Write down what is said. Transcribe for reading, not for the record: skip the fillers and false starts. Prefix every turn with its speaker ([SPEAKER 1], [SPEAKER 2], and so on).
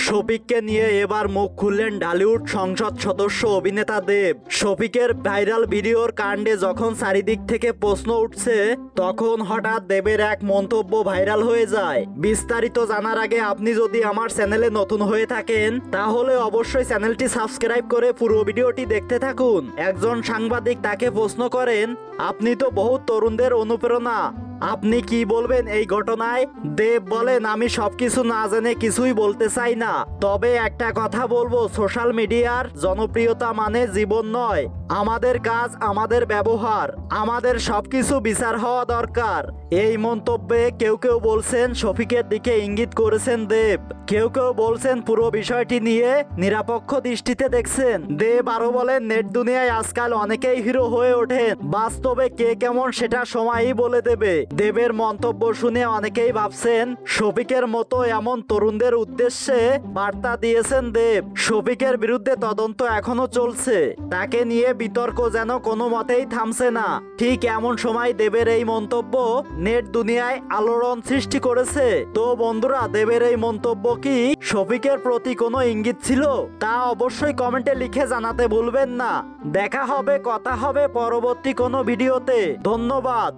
[SPEAKER 1] শফিককে নিয়ে এবার মুখ খুললেন ঢালিউড সংসদ সদস্য অভিনেতা দেব। শফিকের ভাইরাল ভিডিওর কাণ্ডে যখন চারিদিক থেকে প্রশ্ন উঠছে, তখন হঠাৎ দেবের এক মন্তব্য ভাইরাল হয়ে যায়। বিস্তারিত জানার আগে আপনি যদি আমার চ্যানেলে নতুন হয়ে থাকেন, তাহলে অবশ্যই চ্যানেলটি সাবস্ক্রাইব করে পুরো ভিডিওটি দেখতে থাকুন। একজন সাংবাদিক তাকে প্রশ্ন করেন, আপনি তো বহু তরুণদের অনুপ্রেরণা, আপনি কি বলবেন এই ঘটনায়? দেব বলেন, আমি সবকিছু না জেনে কিছুই বলতে চাই না, তবে একটা কথা বলবো, সোশ্যাল মিডিয়ার জনপ্রিয়তা মানে জীবন নয়। আমাদের কাজ, আমাদের ব্যবহার, আমাদের সবকিছু বিচার হওয়া দরকার। এই মন্তব্যে কেউ কেউ বলছেন শফিকের দিকে ইঙ্গিত করেছেন দেব, কেউ কেউ বলছেন পুরো বিষয়টি নিয়ে নিরপেক্ষ দৃষ্টিতে দেখছেন। দেব আরো বলেন, নেট দুনিয়ায় আজকাল অনেকেই হিরো হয়ে ওঠেন, বাস্তবে কে কেমন সেটা সময়ই বলে দেবে। দেবের মন্তব্য শুনে অনেকেই ভাবছেন শফিকের মতো এমন তরুণদের উদ্দেশ্যে বার্তা দিয়েছেন দেব। শফিকের বিরুদ্ধে তদন্ত এখনো চলছে, তাকে নিয়ে বিতর্ক যেন কোনো মতেই থামছে না। ঠিক এমন সময় দেবের এই মন্তব্য নেট দুনিয়ায় আলোড়ন সৃষ্টি করেছে। তো বন্ধুরা, দেবের এই মন্তব্য কি শফিকের প্রতি কোনো ইঙ্গিত ছিল? তা অবশ্যই কমেন্টে লিখে জানাতে ভুলবেন না। দেখা হবে, কথা হবে পরবর্তী কোনো ভিডিওতে। ধন্যবাদ।